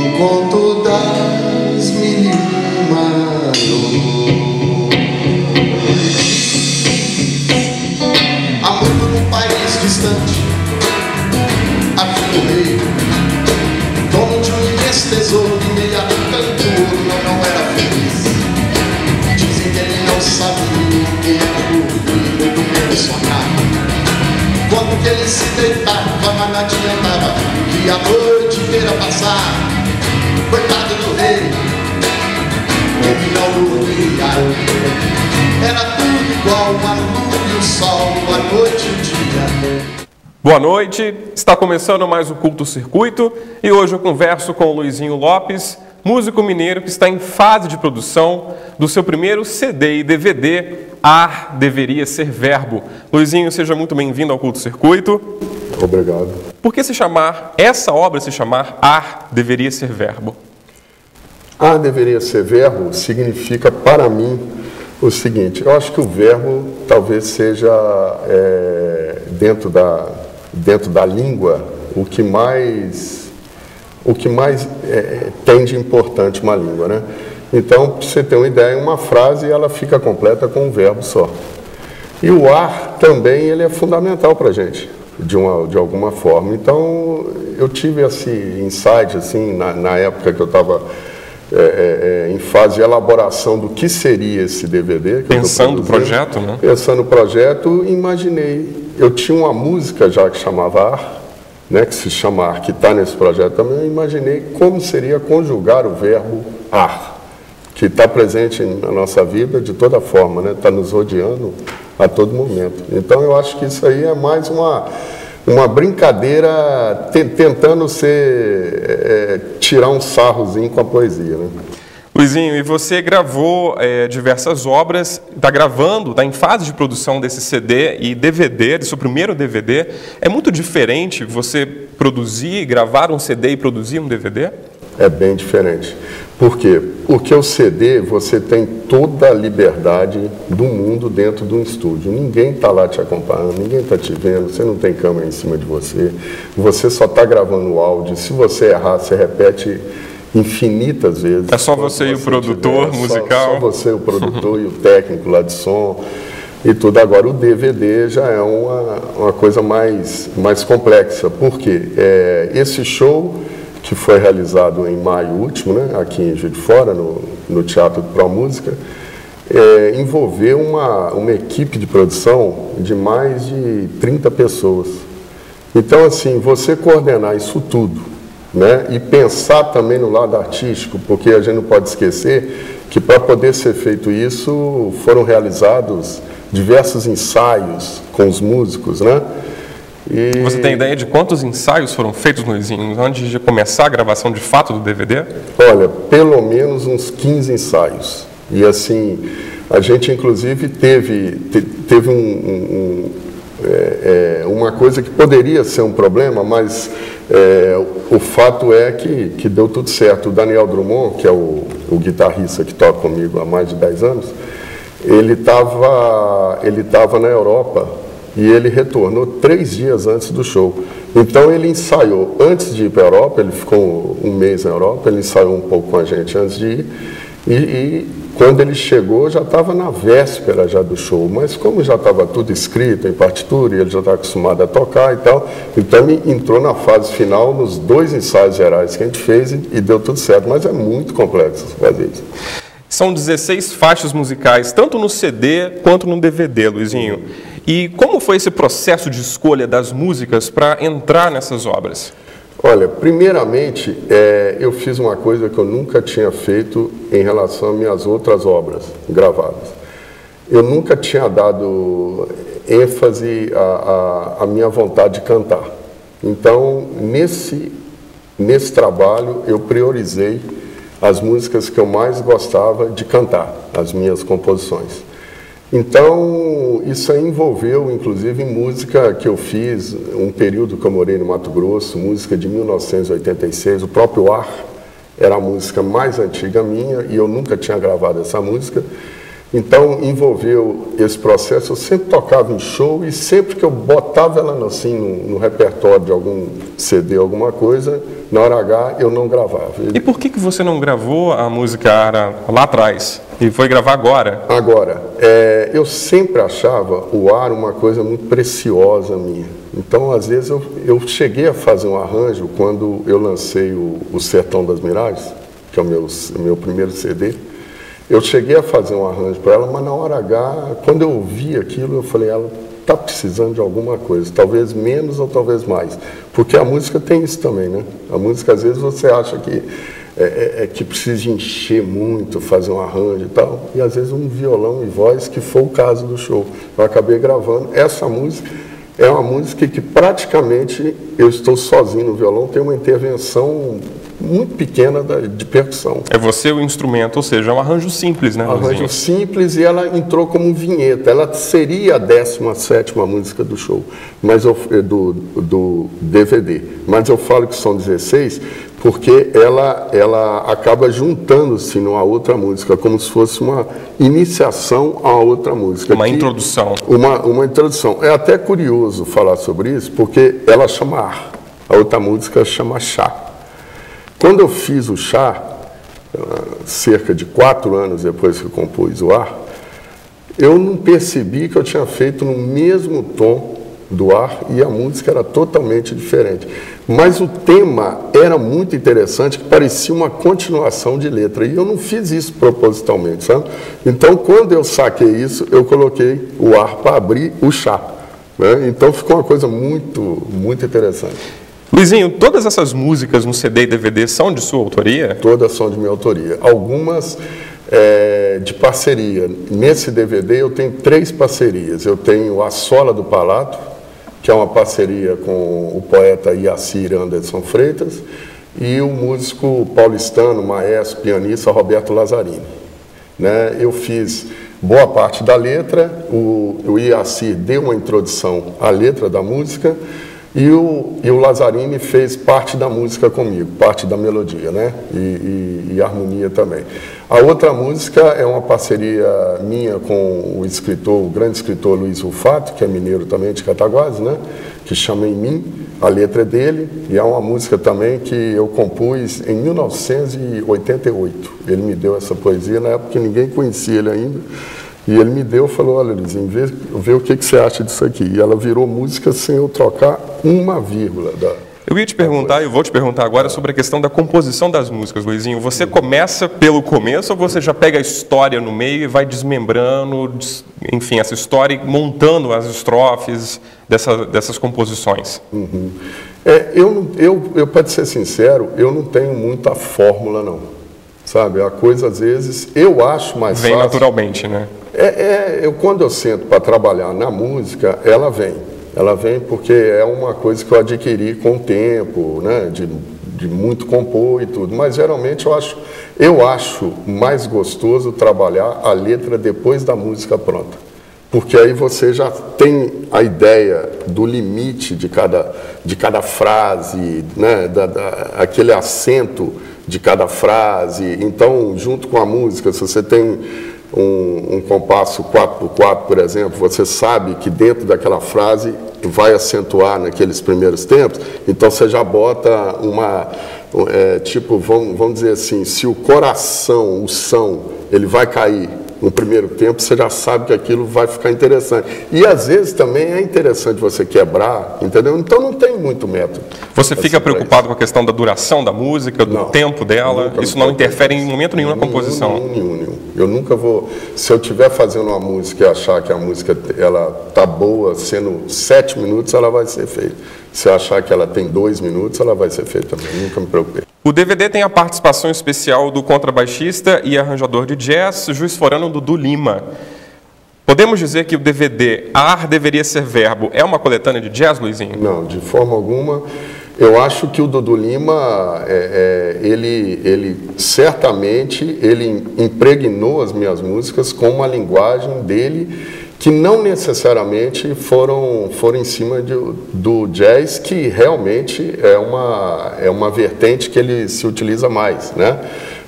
Um conto das mil e uma noites. Há muito num país distante havia um rei, dono de um imenso tesouro e meia tanto ouro, não era feliz. Dizem que ele não sabia o que era dormir, muito menos sonhar. Quando que ele se deitava, mas não adiantava, que a noite inteira passar. Coitado do rei, ele não dormia. Era tudo igual, a lua e o sol, a noite e o dia. Boa noite, está começando mais o Culto Circuito e hoje eu converso com o Luizinho Lopes, músico mineiro que está em fase de produção do seu primeiro CD e DVD, Ar Deveria Ser Verbo. Luizinho, seja muito bem-vindo ao Culto Circuito. Obrigado. Por que essa obra se chamar Ar Deveria Ser Verbo? Ar Deveria Ser Verbo significa para mim o seguinte: eu acho que o verbo talvez seja dentro da língua o que mais tem de importante uma língua, né? Então, para você ter uma ideia, uma frase ela fica completa com um verbo só. E o ar também ele é fundamental para a gente, de alguma forma. Então, eu tive esse insight assim, na época que eu estava em fase de elaboração do que seria esse DVD. Pensando o projeto, né? Pensando no projeto, imaginei. Eu tinha uma música já que chamava Ar, né, que se chama Ar, que está nesse projeto também. Eu imaginei como seria conjugar o verbo ar, que está presente na nossa vida de toda forma, né? Está nos rodeando a todo momento. Então eu acho que isso aí é mais uma brincadeira tentando tirar um sarrozinho com a poesia, né? Luizinho, e você gravou diversas obras, está gravando, está em fase de produção desse CD e DVD, do seu primeiro DVD. É muito diferente você produzir, gravar um CD e produzir um DVD? É bem diferente. Por quê? Porque o CD, você tem toda a liberdade do mundo dentro de um estúdio. Ninguém está lá te acompanhando, ninguém está te vendo, você não tem câmera em cima de você, você só está gravando o áudio. Se você errar, você repete infinitas vezes. É só você e o produtor musical? Só você, o produtor e o técnico lá de som e tudo. Agora, o DVD já é uma coisa mais complexa. Por quê? Esse show que foi realizado em maio último, né, aqui em Juiz de Fora, no Teatro Pro Música, envolveu uma equipe de produção de mais de 30 pessoas. Então, assim, você coordenar isso tudo, né, e pensar também no lado artístico, porque a gente não pode esquecer que para poder ser feito isso foram realizados diversos ensaios com os músicos, né? E você tem ideia de quantos ensaios foram feitos, Luizinho, antes de começar a gravação de fato do DVD? Olha, pelo menos uns 15 ensaios. E assim, a gente inclusive teve uma coisa que poderia ser um problema, mas o fato é que deu tudo certo. O Daniel Drummond, que é o guitarrista que toca comigo há mais de 10 anos, ele estava na Europa e ele retornou 3 dias antes do show. Então ele ensaiou antes de ir para a Europa, ele ficou um mês na Europa, ele ensaiou um pouco com a gente antes de ir, e quando ele chegou já estava na véspera já do show, mas como já estava tudo escrito em partitura e ele já está acostumado a tocar e tal, então ele entrou na fase final nos 2 ensaios gerais que a gente fez e deu tudo certo, mas é muito complexo fazer isso. São 16 faixas musicais, tanto no CD quanto no DVD, Luizinho. E como foi esse processo de escolha das músicas para entrar nessas obras? Olha, primeiramente, eu fiz uma coisa que eu nunca tinha feito em relação às minhas outras obras gravadas. Eu nunca tinha dado ênfase à minha vontade de cantar. Então, nesse trabalho, eu priorizei as músicas que eu mais gostava de cantar, as minhas composições. Então, isso aí envolveu, inclusive, música que eu fiz, um período que eu morei no Mato Grosso, música de 1986, o próprio Ar era a música mais antiga minha e eu nunca tinha gravado essa música. Então, envolveu esse processo. Eu sempre tocava em show e sempre que eu botava ela assim no repertório de algum CD, alguma coisa, na hora H eu não gravava. E por que você não gravou a música Ara lá atrás e foi gravar agora? Agora, eu sempre achava o ar uma coisa muito preciosa minha. Então, às vezes, eu cheguei a fazer um arranjo quando eu lancei o Sertão das Miragens, que é o meu primeiro CD. Eu cheguei a fazer um arranjo para ela, mas na hora H, quando eu ouvi aquilo, eu falei, ela está precisando de alguma coisa, talvez menos ou talvez mais. Porque a música tem isso também, né? A música, às vezes, você acha que precisa encher muito, fazer um arranjo e tal, e às vezes um violão e voz, que foi o caso do show. Eu acabei gravando. Essa música é uma música que praticamente eu estou sozinho no violão, tem uma intervenção muito pequena de percussão. É você o instrumento, ou seja, é um arranjo simples, né, Luizinho? Arranjo simples, e ela entrou como vinheta. Ela seria a 17ª música do show, mas do DVD. Mas eu falo que são 16 porque ela acaba juntando-se numa outra música, como se fosse uma iniciação a outra música. Uma introdução. Uma introdução. É até curioso falar sobre isso, porque ela chama Ar, a outra música chama Chá. Quando eu fiz o Chá, cerca de 4 anos depois que eu compus o Ar, eu não percebi que eu tinha feito no mesmo tom do Ar e a música era totalmente diferente. Mas o tema era muito interessante, que parecia uma continuação de letra. E eu não fiz isso propositalmente, sabe? Então, quando eu saquei isso, eu coloquei o Ar para abrir o Chá, né? Então, ficou uma coisa muito, muito interessante. Luizinho, todas essas músicas no CD e DVD são de sua autoria? Todas são de minha autoria. Algumas de parceria. Nesse DVD eu tenho 3 parcerias. Eu tenho A Sola do Palato, que é uma parceria com o poeta Iacir Anderson Freitas, e o músico paulistano, maestro, pianista Roberto Lazzarini. Né? Eu fiz boa parte da letra, o Iacir deu uma introdução à letra da música, e o Lazzarini fez parte da música comigo, parte da melodia, né? E harmonia também. A outra música é uma parceria minha com o grande escritor Luiz Rufato, que é mineiro também de Cataguases, né? Que chama Em Mim, a letra é dele, e é uma música também que eu compus em 1988. Ele me deu essa poesia na época que ninguém conhecia ele ainda. E ele me deu e falou, olha, Luizinho, vê o que você acha disso aqui. E ela virou música sem eu trocar uma vírgula. Eu ia te perguntar, eu vou te perguntar agora sobre a questão da composição das músicas, Luizinho. Você começa pelo começo ou você já pega a história no meio e vai desmembrando, enfim, essa história e montando as estrofes dessas composições? Uhum. Para ser sincero, eu não tenho muita fórmula, não. Sabe, a coisa às vezes, eu acho mais fácil. Vem naturalmente, né? Quando eu sento para trabalhar na música, ela vem. Ela vem porque é uma coisa que eu adquiri com o tempo, né? De muito compor e tudo. Mas geralmente eu acho mais gostoso trabalhar a letra depois da música pronta. Porque aí você já tem a ideia do limite de cada frase, né? Aquele acento de cada frase. Então, junto com a música, se você tem um compasso 4x4, por exemplo, você sabe que dentro daquela frase vai acentuar naqueles primeiros tempos, então você já bota vamos dizer assim, se o coração, o som, ele vai cair no primeiro tempo, você já sabe que aquilo vai ficar interessante. E às vezes também é interessante você quebrar, entendeu? Então não tem muito método. Você fica preocupado com a questão da duração da música, do tempo dela? Isso não interfere em momento nenhum na composição? Nenhum. Eu nunca vou... Se eu estiver fazendo uma música e achar que a música ela tá boa, sendo 7 minutos, ela vai ser feita. Se eu achar que ela tem 2 minutos, ela vai ser feita também. Nunca me preocupei. O DVD tem a participação especial do contrabaixista e arranjador de jazz, juiz-forano Dudu Lima. Podemos dizer que o DVD Ar Deveria Ser Verbo é uma coletânea de jazz, Luizinho? Não, de forma alguma. Eu acho que o Dudu Lima, ele certamente, ele impregnou as minhas músicas com uma linguagem dele que não necessariamente foram em cima do jazz, que realmente é uma vertente que ele se utiliza mais, né?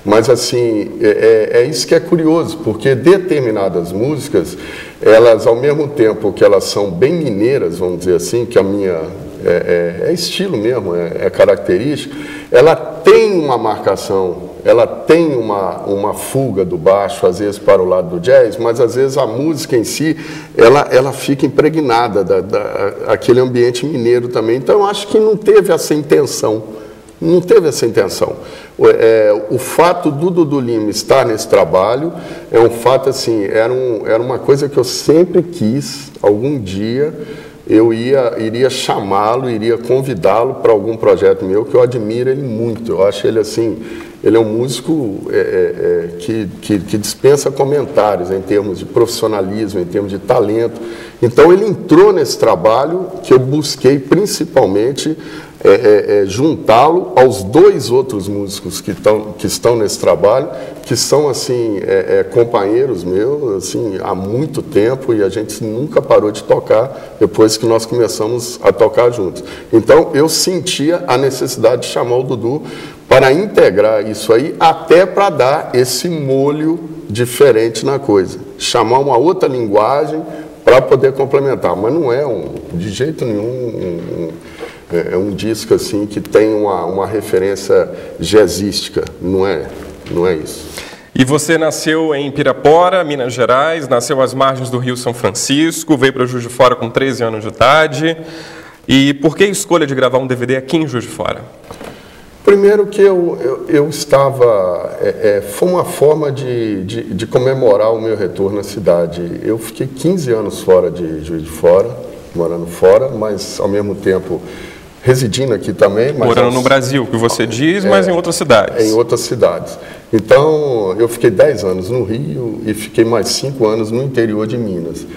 Mas assim, é isso que é curioso, porque determinadas músicas, elas ao mesmo tempo que elas são bem mineiras, vamos dizer assim, que a minha é estilo mesmo, é característica, ela tem uma marcação, ela tem uma fuga do baixo, às vezes para o lado do jazz, mas às vezes a música em si, ela fica impregnada daquele ambiente mineiro também. Então eu acho que não teve essa intenção. Não teve essa intenção. O fato do Dudu Lima estar nesse trabalho é um fato assim, era uma coisa que eu sempre quis, algum dia eu iria chamá-lo, iria convidá-lo para algum projeto meu, que eu admiro ele muito. Eu acho ele assim, ele é um músico que dispensa comentários em termos de profissionalismo, em termos de talento. Então ele entrou nesse trabalho que eu busquei principalmente juntá-lo aos dois outros músicos que estão nesse trabalho, que são assim companheiros meus assim, há muito tempo, e a gente nunca parou de tocar depois que nós começamos a tocar juntos. Então eu sentia a necessidade de chamar o Dudu para integrar isso aí, até para dar esse molho diferente na coisa, chamar uma outra linguagem para poder complementar, mas não é de jeito nenhum é um disco assim que tem uma referência jazzística, não é isso. E você nasceu em Pirapora, Minas Gerais, nasceu às margens do Rio São Francisco, veio para Juiz de Fora com 13 anos de idade. E por que a escolha de gravar um DVD aqui em Juiz de Fora? Primeiro que eu estava... foi uma forma de comemorar o meu retorno à cidade. Eu fiquei 15 anos fora de Juiz de Fora, morando fora, mas ao mesmo tempo residindo aqui também. Mas morando no Brasil, que você diz, mas em outras cidades. Em outras cidades. Então, eu fiquei 10 anos no Rio e fiquei mais 5 anos no interior de Minas.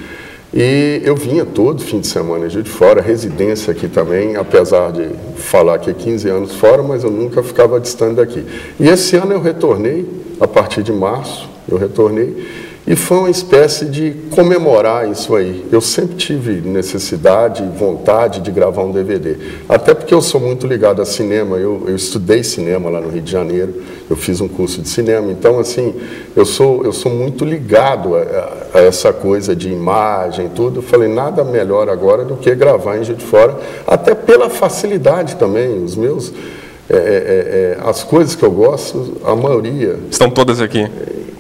E eu vinha todo fim de semana em Juiz de Fora, residência aqui também, apesar de falar que é 15 anos fora, mas eu nunca ficava distante daqui. E esse ano eu retornei, a partir de março, eu retornei, e foi uma espécie de comemorar isso aí. Eu sempre tive necessidade, vontade de gravar um DVD. Até porque eu sou muito ligado a cinema, eu estudei cinema lá no Rio de Janeiro, eu fiz um curso de cinema. Então, assim, eu sou muito ligado a essa coisa de imagem, tudo. Eu falei, nada melhor agora do que gravar em Juiz de Fora, até pela facilidade também. Os meus... as coisas que eu gosto, a maioria... Estão todas aqui.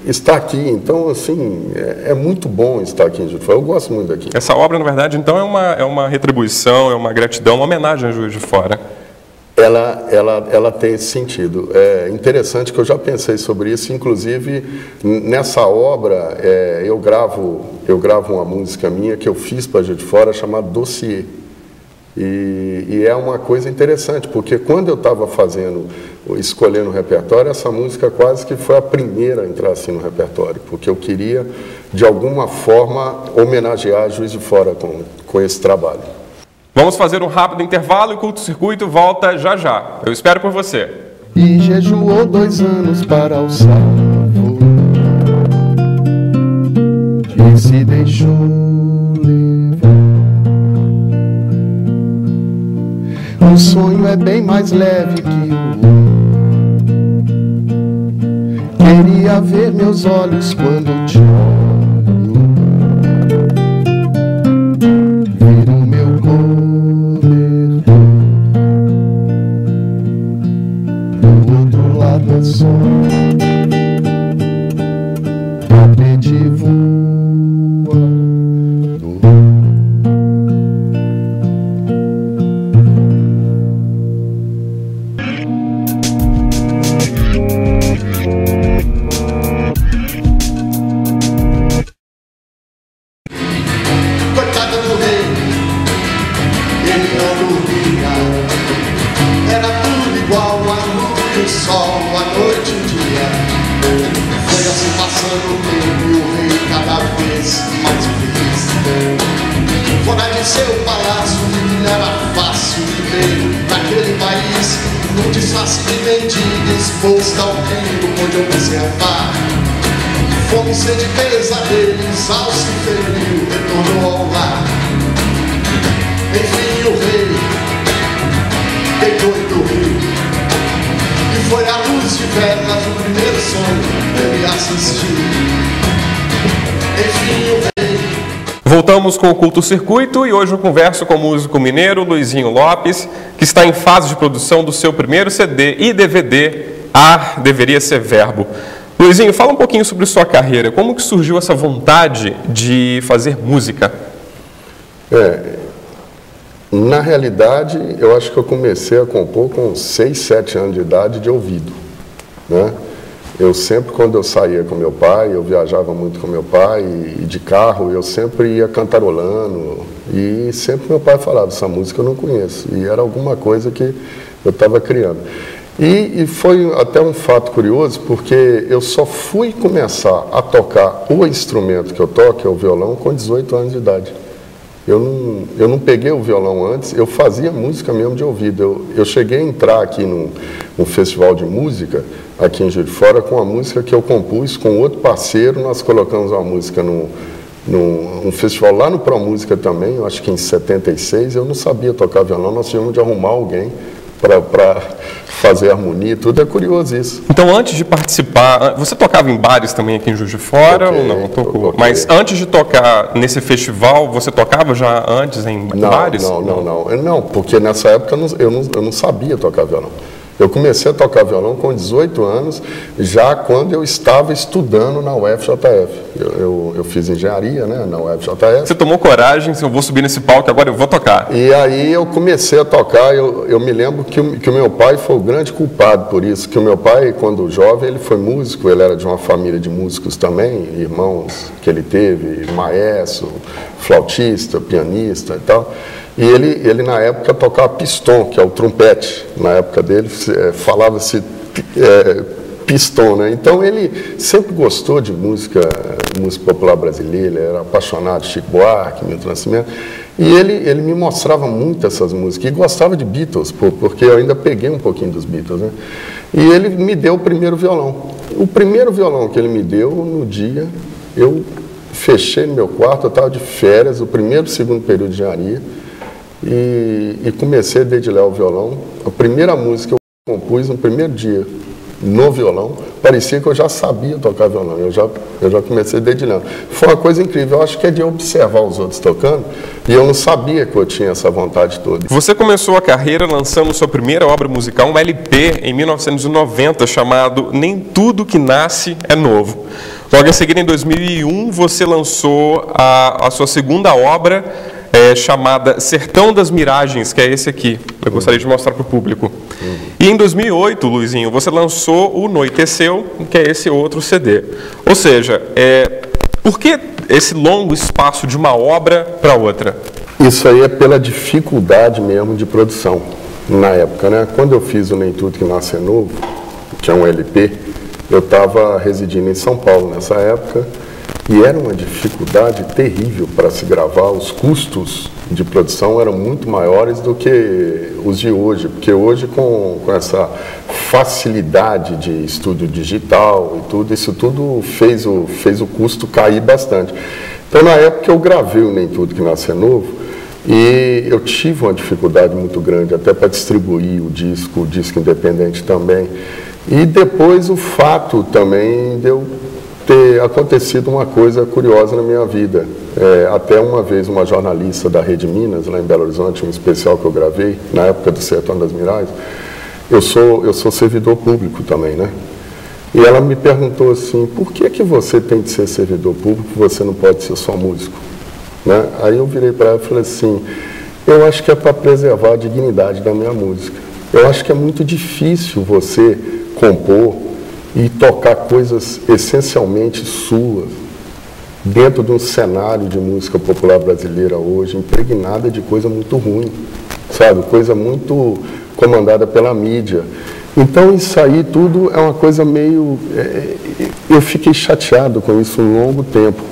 Está aqui, então, assim, é muito bom estar aqui em Juiz de Fora, eu gosto muito daqui. Essa obra, na verdade, então, é uma retribuição, é uma gratidão, uma homenagem a Juiz de Fora. Ela tem esse sentido. É interessante que eu já pensei sobre isso, inclusive, nessa obra, eu gravo uma música minha que eu fiz para Juiz de Fora, chamada Dossiê. E é uma coisa interessante, porque quando eu estava escolhendo o repertório, essa música quase que foi a primeira a entrar assim no repertório, porque eu queria, de alguma forma, homenagear Juiz de Fora com esse trabalho. Vamos fazer um rápido intervalo e o Culto Circuito volta já já. Eu espero por você. E jejuou 2 anos para o salvo, e se deixou levar. Um sonho é bem mais leve que o outro. Queria ver meus olhos quando te olho, ver o meu cobertor. Do outro lado é só tapete voador. Fome, sede, pesadelos, ao se ferir, retornou ao lar. Enfim o rei deitou e dormiu, e foi à luz de velas o primeiro sonho ele assistiu. Enfim o rei. Voltamos com o Culto Circuito e hoje eu converso com o músico mineiro Luizinho Lopes, que está em fase de produção do seu primeiro CD e DVD, Deveria Ser Verbo. Luizinho, fala um pouquinho sobre sua carreira. Como que surgiu essa vontade de fazer música? Na realidade, eu acho que eu comecei a compor com 6, 7 anos de idade de ouvido, né? Eu sempre, quando eu saía com meu pai, eu viajava muito com meu pai, e de carro, eu sempre ia cantarolando, e sempre meu pai falava, essa música eu não conheço, e era alguma coisa que eu estava criando. E foi até um fato curioso, porque eu só fui começar a tocar o instrumento que eu toco, que é o violão, com 18 anos de idade. Eu não peguei o violão antes, eu fazia música mesmo de ouvido. Eu cheguei a entrar aqui num festival de música, aqui em Juiz de Fora, com uma música que eu compus com outro parceiro. Nós colocamos uma música num festival lá no Pro Música também, eu acho que em 76. Eu não sabia tocar violão, nós tivemos de arrumar alguém para fazer harmonia, tudo. É curioso isso. Então, antes de participar, você tocava em bares também aqui em Juiz de Fora ou não? Tocou. Mas antes de tocar nesse festival, você tocava já antes em bares? Não, porque nessa época eu não sabia tocar violão. Eu comecei a tocar violão com 18 anos, já quando eu estava estudando na UFJF. Eu fiz engenharia, né, na UFJF. Você tomou coragem, eu vou subir nesse palco, agora eu vou tocar. E aí eu comecei a tocar, eu me lembro que o meu pai foi o grande culpado por isso, que o meu pai, quando jovem, ele foi músico, ele era de uma família de músicos também, irmãos que ele teve, maestro, flautista, pianista e tal. E ele na época tocava pistão, que é o trompete. Na época dele falava-se pistão, né? Então ele sempre gostou de música popular brasileira, ele era apaixonado de Chico Buarque, Milton Nascimento. E ele me mostrava muito essas músicas, e gostava de Beatles, porque eu ainda peguei um pouquinho dos Beatles, né? E ele me deu o primeiro violão. O primeiro violão que ele me deu, no dia, eu fechei no meu quarto, eu estava de férias, o primeiro e segundo período de engenharia, e comecei a dedilhar o violão. A primeira música que eu compus no primeiro dia no violão, parecia que eu já sabia tocar violão, eu já comecei dedilhando. Foi uma coisa incrível, eu acho que é de observar os outros tocando, e eu não sabia que eu tinha essa vontade toda. Você começou a carreira lançando sua primeira obra musical, um LP, em 1990, chamado Nem Tudo Que Nasce é Novo. Logo em seguida, em 2001, você lançou a sua segunda obra, chamada Sertão das Miragens, que é esse aqui. Eu gostaria de mostrar para o público. E em 2008, Luizinho, você lançou o Noiteceu, que é esse outro CD. Ou seja, por que esse longo espaço de uma obra para outra? Isso aí é pela dificuldade mesmo de produção, na época, né? Quando eu fiz o Nem Tudo Que Nasce é Novo, que é um LP, eu estava residindo em São Paulo nessa época, e era uma dificuldade terrível para se gravar. Os custos de produção eram muito maiores do que os de hoje, porque hoje com essa facilidade de estúdio digital e tudo, isso tudo fez o custo cair bastante. Então, na época, eu gravei o Nem Tudo Que Nasce é Novo, e eu tive uma dificuldade muito grande até para distribuir o disco independente também. E depois o fato também deu ter acontecido uma coisa curiosa na minha vida. Até uma vez uma jornalista da Rede Minas, lá em Belo Horizonte, um especial que eu gravei, na época do Sertão das Miragens, eu sou servidor público também, né? E ela me perguntou assim, por que você tem de ser servidor público, você não pode ser só músico? Né? Aí eu virei para ela e falei assim, eu acho que é para preservar a dignidade da minha música. Eu acho que é muito difícil você compor e tocar coisas essencialmente suas dentro de um cenário de música popular brasileira hoje, impregnada de coisa muito ruim, sabe? Coisa muito comandada pela mídia. Então isso aí tudo é uma coisa meio... eu fiquei chateado com isso um longo tempo.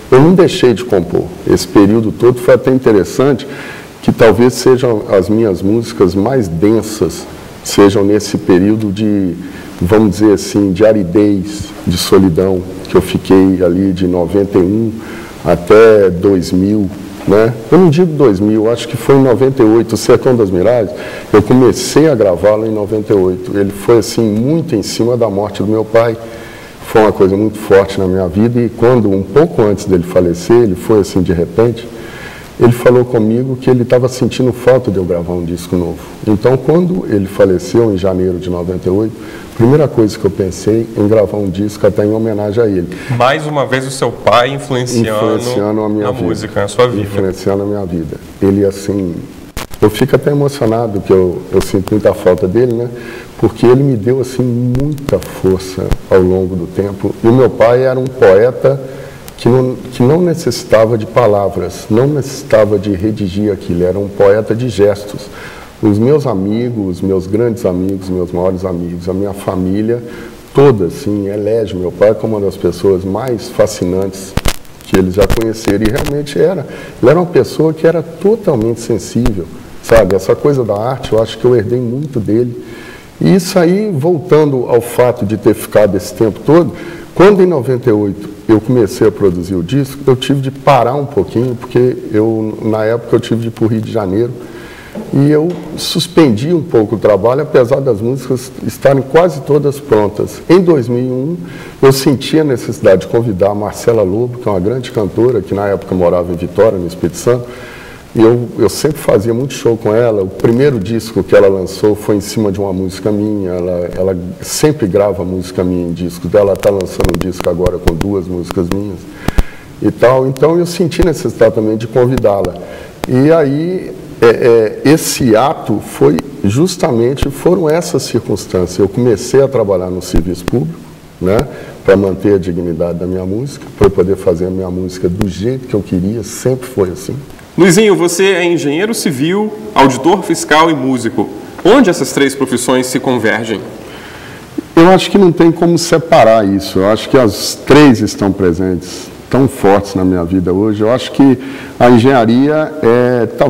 Eu não deixei de compor. Esse período todo foi até interessante, que talvez sejam as minhas músicas mais densas, sejam nesse período de vamos dizer assim, de aridez, de solidão, que eu fiquei ali de 91 até 2000, né? Eu não digo 2000, acho que foi em 98, o Sertão das Miragens, eu comecei a gravá-lo em 98. Ele foi, assim, muito em cima da morte do meu pai. Foi uma coisa muito forte na minha vida, e quando, um pouco antes dele falecer, ele foi assim de repente, ele falou comigo que ele estava sentindo falta de eu gravar um disco novo. Então, quando ele faleceu em janeiro de 98, a primeira coisa que eu pensei em gravar um disco até em homenagem a ele. Mais uma vez o seu pai influenciando a minha vida, música, a sua vida. Influenciando a minha vida. Ele, assim, eu fico até emocionado, que eu sinto muita falta dele, né? Porque ele me deu, assim, muita força ao longo do tempo. E o meu pai era um poeta que não necessitava de palavras, não necessitava de redigir aquilo, era um poeta de gestos. Os meus amigos, meus grandes amigos, meus maiores amigos, a minha família, toda, assim, elege meu pai como uma das pessoas mais fascinantes que eles já conheceram. E realmente era. Ele era uma pessoa que era totalmente sensível, sabe? Essa coisa da arte, eu acho que eu herdei muito dele. E isso aí, voltando ao fato de ter ficado esse tempo todo, quando em 98 eu comecei a produzir o disco, eu tive de parar um pouquinho, porque na época eu tive de ir para o Rio de Janeiro, e eu suspendi um pouco o trabalho, apesar das músicas estarem quase todas prontas. Em 2001, eu senti a necessidade de convidar a Marcela Lobo, que é uma grande cantora, que na época morava em Vitória, no Espírito Santo. E eu sempre fazia muito show com ela. O primeiro disco que ela lançou foi em cima de uma música minha. Ela sempre grava música minha em disco dela. Ela está lançando um disco agora com 2 músicas minhas e tal. Então eu senti necessidade também de convidá-la. E aí esse ato foram essas circunstâncias. Eu comecei a trabalhar no serviço público, né, para manter a dignidade da minha música, para poder fazer a minha música do jeito que eu queria. Sempre foi assim. Luizinho, você é engenheiro civil, auditor fiscal e músico. Onde essas 3 profissões se convergem? Eu acho que não tem como separar isso. Eu acho que as 3 estão presentes, tão fortes na minha vida hoje. Eu acho que a engenharia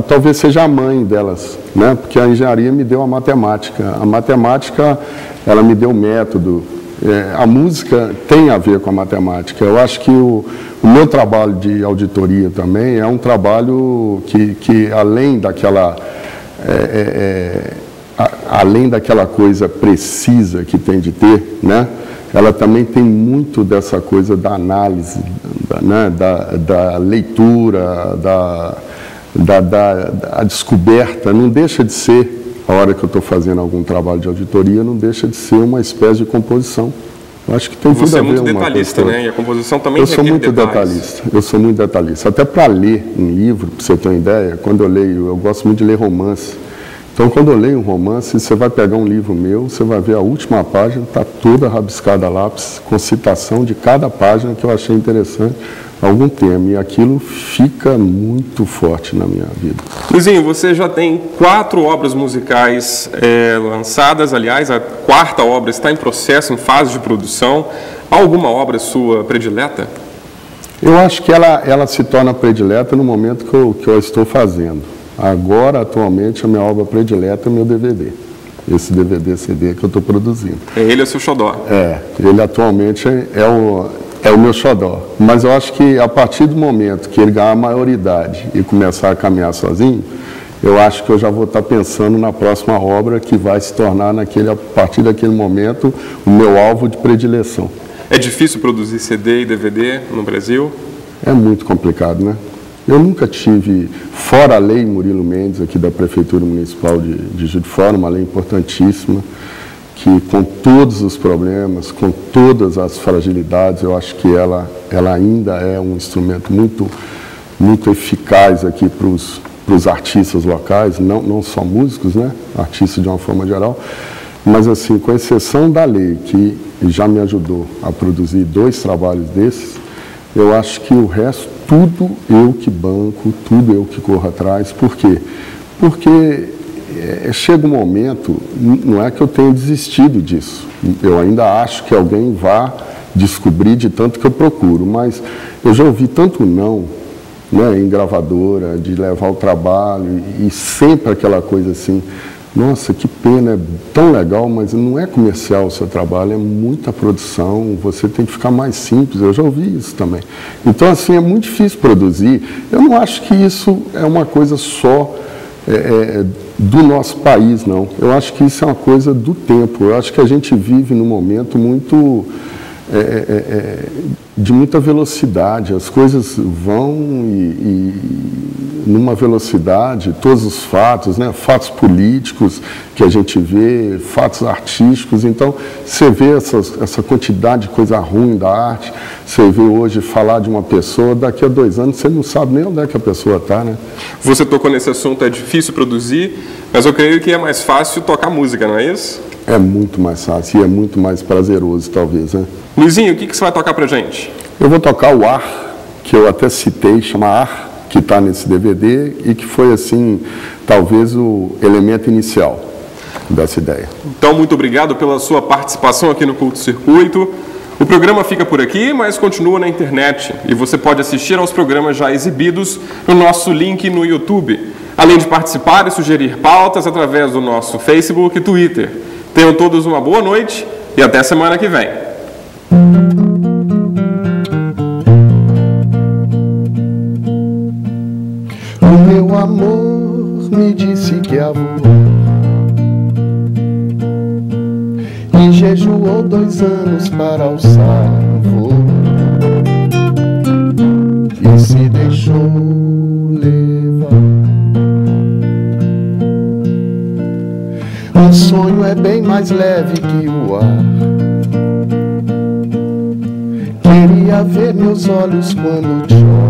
talvez seja a mãe delas, né? Porque a engenharia me deu a matemática. A matemática, ela me deu o método. A música tem a ver com a matemática. Eu acho que o meu trabalho de auditoria também é um trabalho que além daquela coisa precisa que tem de ter, né, ela também tem muito dessa coisa da análise, né, da leitura, da descoberta. Não deixa de ser, a hora que eu estou fazendo algum trabalho de auditoria, não deixa de ser uma espécie de composição. Eu acho que tem tudo a ver. Você é muito detalhista, né? E a composição também requer detalhes. Eu sou muito detalhista. Até para ler um livro, para você ter uma ideia, quando eu leio, eu gosto muito de ler romance. Então, quando eu leio um romance, você vai pegar um livro meu, você vai ver a última página, está toda rabiscada a lápis, com citação de cada página que eu achei interessante, algum tema. E aquilo fica muito forte na minha vida. Luizinho, você já tem 4 obras musicais lançadas. Aliás, a 4ª obra está em processo, em fase de produção. Há alguma obra sua predileta? Eu acho que ela se torna predileta no momento que eu estou fazendo. Agora, atualmente, a minha obra predileta é o meu DVD. Esse DVD-CD que eu estou produzindo. Ele é o seu xodó? Ele atualmente é o meu xodó. Mas eu acho que a partir do momento que ele ganhar maioridade e começar a caminhar sozinho, eu acho que eu já vou estar pensando na próxima obra que vai se tornar, a partir daquele momento, o meu alvo de predileção. É difícil produzir CD e DVD no Brasil? É muito complicado, né? Eu nunca tive, fora a lei Murilo Mendes, aqui da Prefeitura Municipal de Juiz de Fora, uma lei importantíssima, que com todos os problemas, com todas as fragilidades, eu acho que ela ainda é um instrumento muito, muito eficaz aqui para os artistas locais, não só músicos, né? Artistas de uma forma geral, mas assim, com exceção da lei, que já me ajudou a produzir 2 trabalhos desses, eu acho que o resto, tudo eu que banco, tudo eu que corro atrás. Por quê? Porque chega um momento, não é que eu tenha desistido disso, eu ainda acho que alguém vá descobrir de tanto que eu procuro, mas eu já ouvi tanto não, né, em gravadora, de levar o trabalho, e sempre aquela coisa assim, nossa, que pena, é tão legal, mas não é comercial o seu trabalho, é muita produção, você tem que ficar mais simples, eu já ouvi isso também. Então, assim, é muito difícil produzir. Eu não acho que isso é uma coisa só do nosso país, não. Eu acho que isso é uma coisa do tempo. Eu acho que a gente vive num momento muito... de muita velocidade, as coisas vão e numa velocidade, todos os fatos, né, fatos políticos que a gente vê, fatos artísticos, então você vê essa quantidade de coisa ruim da arte, você vê hoje falar de uma pessoa, daqui a 2 anos você não sabe nem onde é que a pessoa está, né? Você tocou nesse assunto, é difícil produzir, mas eu creio que é mais fácil tocar música, não é isso? É muito mais fácil e é muito mais prazeroso, talvez, né? Luizinho, o que você vai tocar pra gente? Eu vou tocar o Ar, que eu até citei, chama Ar, que está nesse DVD e que foi, assim, talvez o elemento inicial dessa ideia. Então, muito obrigado pela sua participação aqui no Culto Circuito. O programa fica por aqui, mas continua na internet e você pode assistir aos programas já exibidos no nosso link no YouTube, além de participar e sugerir pautas através do nosso Facebook e Twitter. Tenham todos uma boa noite e até semana que vem. O meu amor me disse que ia voar e jejuou 2 anos para alçar voo e se deixou levar. Um sonho é bem mais leve que o ar. Queria ver meus olhos quando choro